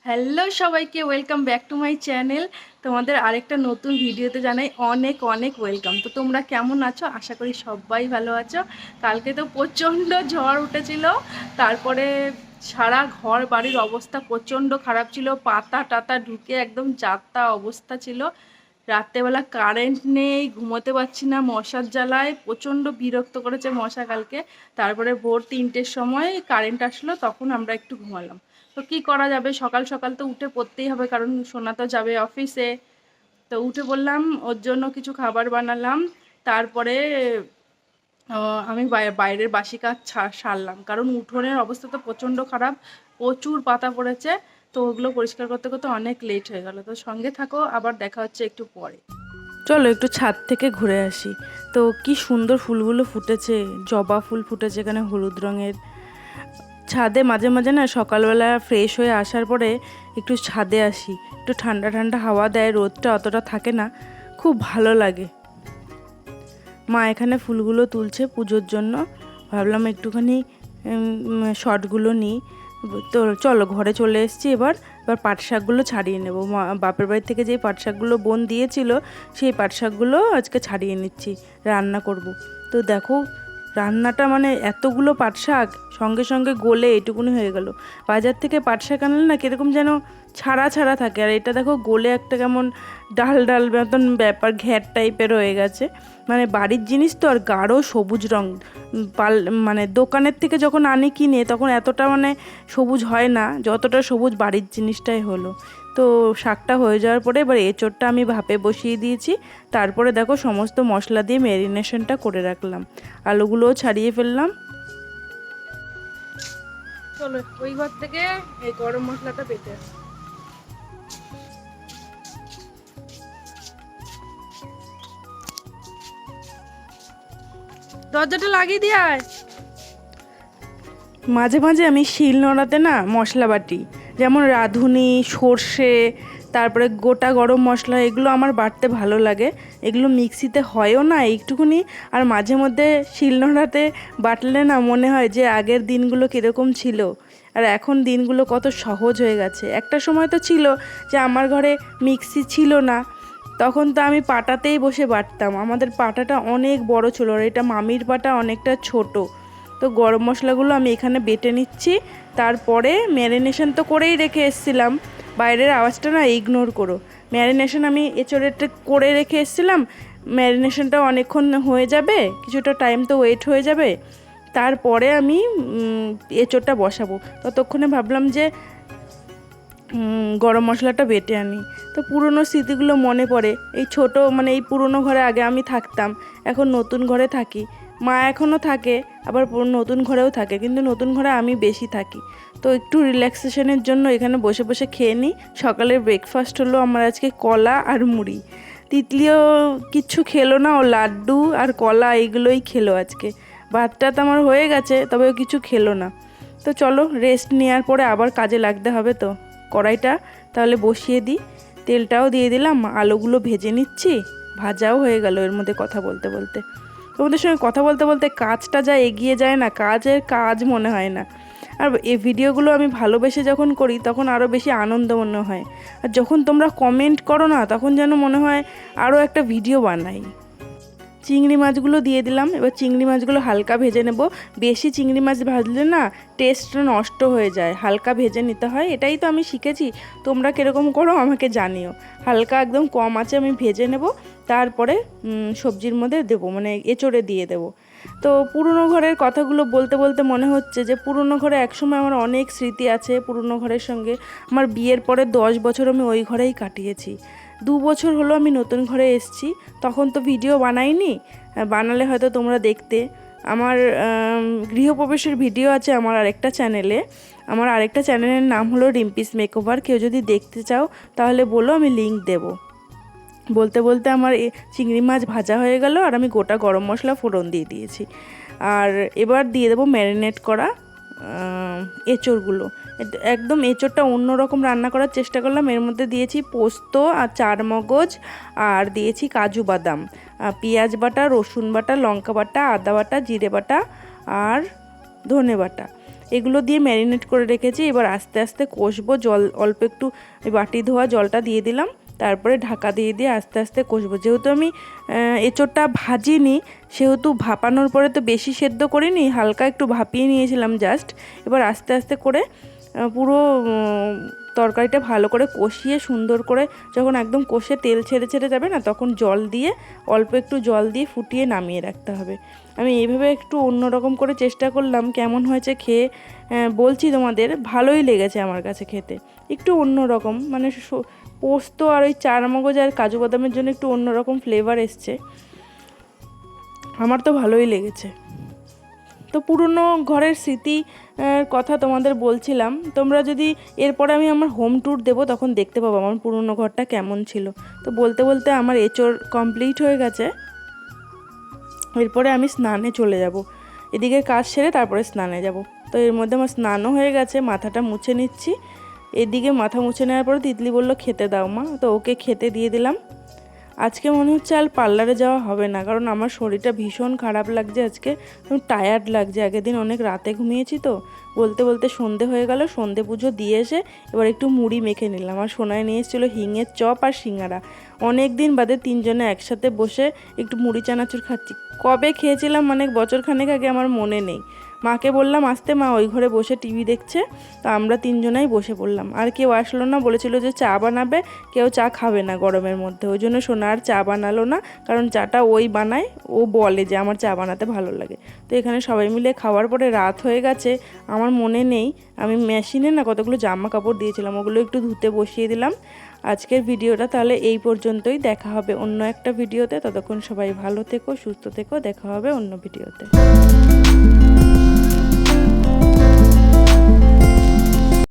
Hello সবাইকে, welcome back to my channel. তোমাদের আরেকটা নতুন ভিডিওতে জানাই অনেক অনেক ওয়েলকাম। তো তোমরা কেমন আছো? আশা করি সবাই ভালো আছো। কালকে তো প্রচণ্ড ঝড় উঠেছিল, তারপরে সারা ঘর বাড়ির অবস্থা প্রচণ্ড খারাপ ছিল, পাতা টাতা ঢুকে একদম যাত্রা অবস্থা ছিল। রাত্রেবেলা কারেন্ট নেই, ঘুমোতে পারছি না মশার জ্বালায়, প্রচণ্ড বিরক্ত করেছে মশা কালকে। তারপরে ভোর 3টের সময় কারেন্ট আসলো, তখন আমরা একটু ঘুমালাম। তো কি করা যাবে, সকাল সকাল তো উঠে পড়তেই হবে, কারণ সোনা তো যাবে অফিসে। তো উঠে পড়লাম, ওর জন্য কিছু খাবার বানালাম। তারপরে আমি বাইরের বাসি কাজ সারলাম, কারণ উঠোনের অবস্থা তো প্রচণ্ড খারাপ, প্রচুর পাতা পড়েছে। তো ওগুলো পরিষ্কার করতে করতে অনেক লেট হয়ে গেল। তো সঙ্গে থাকো, আবার দেখা হচ্ছে একটু পরে। চলো একটু ছাদ থেকে ঘুরে আসি। তো কি সুন্দর ফুলগুলো ফুটেছে, জবা ফুল ফুটেছে এখানে হলুদ রঙের। ছাদে মাঝে মাঝে না সকালবেলা ফ্রেশ হয়ে আসার পরে একটু ছাদে আসি, একটু ঠান্ডা ঠান্ডা হাওয়া দেয়, রোদটা অতটা থাকে না, খুব ভালো লাগে। মা এখানে ফুলগুলো তুলছে পুজোর জন্য, ভাবলাম একটুখানি শর্টগুলো নিই। তো চলো ঘরে চলে এসেছি। এবার পাট শাকগুলো ছাড়িয়ে নেবো। বাপের বাড়ি থেকে যেই পাট শাকগুলো বোন দিয়েছিল, সেই পাট শাকগুলো আজকে ছাড়িয়ে নিচ্ছি, রান্না করব। তো দেখো রান্নাটা মানে এতগুলো পাট শাক সঙ্গে সঙ্গে গলে এটুকুনি হয়ে গেল। বাজার থেকে পাট শাক আনলে না কীরকম যেন ছাড়া ছাড়া থাকে, আর এটা দেখো গলে একটা কেমন ডাল ডাল মতন ব্যাপার, ঘ্যাট টাইপের হয়ে গেছে। মানে বাড়ির জিনিস তো, আর গাঢ় সবুজ রং। মানে দোকানের থেকে যখন আনি কিনে তখন এতটা মানে সবুজ হয় না, যতটা সবুজ বাড়ির জিনিসটাই হলো। তো শাকটা হয়ে যাওয়ার পরে এবার এঁচোড়টা আমি ভাপে বসিয়ে দিয়েছি। তারপরে দেখো সমস্ত মশলা দিয়ে ম্যারিনেশনটা করে রাখলাম, আলুগুলোও ছাড়িয়ে ফেললাম। চলো ওই ঘর থেকে এই গরম মশলাটা বেটে আসি। দরজাটা লাগিয়ে দিয়ে আয়। মাঝে মাঝে আমি শিল নোড়াতে না মশলা বাটি, যেমন রাঁধুনি, সর্ষে, তারপরে গোটা গরম মশলা, এগুলো আমার বাটতে ভালো লাগে। এগুলো মিক্সিতে হয়ও না একটুকুনি, আর মাঝে মধ্যে শিল নোড়াতে বাটলে না মনে হয় যে আগের দিনগুলো কীরকম ছিল, আর এখন দিনগুলো কত সহজ হয়ে গেছে। একটা সময় তো ছিল যে আমার ঘরে মিক্সি ছিল না, তখন তো আমি পাটাতেই বসে বাটতাম। আমাদের পাটাটা অনেক বড় ছিল, আর এটা মামির পাটা অনেকটা ছোট। তো গরম মশলাগুলো আমি এখানে বেটে নিচ্ছি। তারপরে ম্যারিনেশন তো করেই রেখে এসেছিলাম, বাইরের আওয়াজটা না ইগনোর করো। ম্যারিনেশন আমি এঁচোড়েরটা করে রেখে এসেছিলাম, ম্যারিনেশনটা অনেকক্ষণ হয়ে যাবে, কিছুটা টাইম তো ওয়েট হয়ে যাবে। তারপরে আমি এঁচোড়টা বসাবো। ততক্ষণে ভাবলাম যে গরম মশলাটা বেটে আনি। তো পুরনো স্মৃতিগুলো মনে পড়ে। এই ছোট মানে এই পুরনো ঘরে আগে আমি থাকতাম, এখন নতুন ঘরে থাকি। মা এখনও থাকে, আবার নতুন ঘরেও থাকে, কিন্তু নতুন ঘরে আমি বেশি থাকি। তো একটু রিল্যাক্সেশনের জন্য এখানে বসে বসে খেয়ে নিই। সকালের ব্রেকফাস্ট হলো আমার আজকে কলা আর মুড়ি। তিতলিও কিচ্ছু খেলো না, ও লাড্ডু আর কলা এইগুলোই খেলো আজকে। ভাতটা তো আমার হয়ে গেছে, তবে ও কিছু খেলো না। তো চলো রেস্ট নেওয়ার পরে আবার কাজে লাগতে হবে। তো কড়াইটা তাহলে বসিয়ে দিই, তেলটাও দিয়ে দিলাম, আলুগুলো ভেজে নিচ্ছি। ভাজাও হয়ে গেল এর মধ্যে কথা বলতে বলতে। তোমাদের সঙ্গে কথা বলতে বলতে কাজটা যা এগিয়ে যায় না, কাজের কাজ মনে হয় না। আর এই ভিডিওগুলো আমি ভালোবেসে যখন করি তখন আরও বেশি আনন্দ মনে হয়, আর যখন তোমরা কমেন্ট করো না তখন যেন মনে হয় আরও একটা ভিডিও বানাই। চিংড়ি মাছগুলো দিয়ে দিলাম। এবার চিংড়ি মাছগুলো হালকা ভেজে নেব। বেশি চিংড়ি মাছ ভাজলে না টেস্টটা নষ্ট হয়ে যায়, হালকা ভেজে নিতে হয়। এটাই তো আমি শিখেছি, তোমরা কীরকম করো আমাকে জানিও। হালকা একদম কম আঁচে আমি ভেজে নেব, তারপরে সবজির মধ্যে দেবো, মানে এঁচোড়ে দিয়ে দেবো। তো পুরনো ঘরের কথাগুলো বলতে বলতে মনে হচ্ছে যে পুরনো ঘরে একসময় আমার অনেক স্মৃতি আছে। পুরনো ঘরের সঙ্গে আমার বিয়ের পরে 10 বছর আমি ওই ঘরেই কাটিয়েছি। 2 বছর হলো আমি নতুন ঘরে এসেছি, তখন তো ভিডিও বানাইনি, বানালে হয়তো তোমরা দেখতে। আমার গৃহপ্রবেশের ভিডিও আছে আমার আরেকটা চ্যানেলে। আমার আরেকটা চ্যানেলের নাম হলো রিম্পিস মেকওভার। কেউ যদি দেখতে চাও তাহলে বলো, আমি লিংক দেবো। বলতে বলতে আমার চিংড়ি মাছ ভাজা হয়ে গেল, আর আমি গোটা গরম মশলা ফোড়ন দিয়ে দিয়েছি। আর এবার দিয়ে দেবো ম্যারিনেট করা এঁচোড়গুলো। একদম এঁচোড়টা অন্যরকম রান্না করার চেষ্টা করলাম। এর মধ্যে দিয়েছি পোস্ত আর চারমগজ, আর দিয়েছি কাজু বাদাম, পেঁয়াজ বাটা, রসুন বাটা, লঙ্কা বাটা, আদা বাটা, জিরে বাটা আর ধনে বাটা। এগুলো দিয়ে ম্যারিনেট করে রেখেছি। এবার আস্তে আস্তে কষবো। জল অল্প একটু বাটি ধোয়া জলটা দিয়ে দিলাম, তারপরে ঢাকা দিয়ে দিয়ে আস্তে আস্তে কষবো। যেহেতু আমি এঁচোড়টা ভাজিনি, সেহেতু ভাপানোর পরে তো বেশি সেদ্ধ করিনি, হালকা একটু ভাপিয়ে নিয়েছিলাম জাস্ট। এবার আস্তে আস্তে করে পুরো তরকারিটা ভালো করে কষিয়ে সুন্দর করে যখন একদম কষে তেল ছেড়ে ছেড়ে যাবে না, তখন জল দিয়ে অল্প একটু জল দিয়ে ফুটিয়ে নামিয়ে রাখতে হবে। আমি এইভাবে একটু অন্যরকম করে চেষ্টা করলাম, কেমন হয়েছে খেয়ে বলছি তোমাদের, ভালোই লেগেছে আমার কাছে খেতে। একটু অন্যরকম, মানে পোস্ত আর ওই চারমগজ আর কাজু বাদামের জন্য একটু অন্যরকম ফ্লেভার এসছে, আমার তো ভালোই লেগেছে। তো পুরনো ঘরের স্মৃতি কথা তোমাদের বলছিলাম। তোমরা যদি এরপরে আমি আমার হোম ট্যুর দেবো, তখন দেখতে পাবো আমার পুরনো ঘরটা কেমন ছিল। তো বলতে বলতে আমার এঁচোড় কমপ্লিট হয়ে গেছে। এরপরে আমি স্নানে চলে যাব, এদিকে কাজ সেরে তারপরে স্নানে যাব। তো এর মধ্যে আমার স্নানও হয়ে গেছে, মাথাটা মুছে নিচ্ছি। এদিকে মাথা মুছে নেওয়ার পরে তিতলি বলল খেতে দাও মা, তো ওকে খেতে দিয়ে দিলাম। আজকে মনে হচ্ছে আর পার্লারে যাওয়া হবে না, কারণ আমার শরীরটা ভীষণ খারাপ লাগছে আজকে, টায়ার্ড লাগছে। আগের দিন অনেক রাতে ঘুমিয়েছি তো। বলতে বলতে সন্ধে হয়ে গেল। সন্ধে পুজো দিয়ে এসে এবার একটু মুড়ি মেখে নিলাম। আর সোনায় নিয়ে এসেছিলো হিঙের চপ আর সিঙ্গারা। অনেক দিন বাদে তিনজনে একসাথে বসে একটু মুড়ি চানাচুর খাচ্ছি। কবে খেয়েছিলাম মানে বছরখানেক আগে, আমার মনে নেই। মাকে বললাম আসতে, মা ওই ঘরে বসে টিভি দেখছে। তো আমরা তিনজনাই বসে পড়লাম। আর কেউ আসলো না, বলেছিল যে চা বানাবে, কেউ চা খাবে না গরমের মধ্যে। ওই জন্য সোনা আর চা বানালো না, কারণ চাটা ওই বানায়, ও বলে যে আমার চা বানাতে ভালো লাগে। তো এখানে সবাই মিলে খাওয়ার পরে রাত হয়ে গেছে। আমার মনে নেই, আমি মেশিনে না কতগুলো জামা কাপড় দিয়েছিলাম, ওগুলো একটু ধুতে বসিয়ে দিলাম। আজকের ভিডিওটা তাহলে এই পর্যন্তই। দেখা হবে অন্য একটা ভিডিওতে। ততক্ষণ সবাই ভালো থেকো, সুস্থ থেকো। দেখা হবে অন্য ভিডিওতে।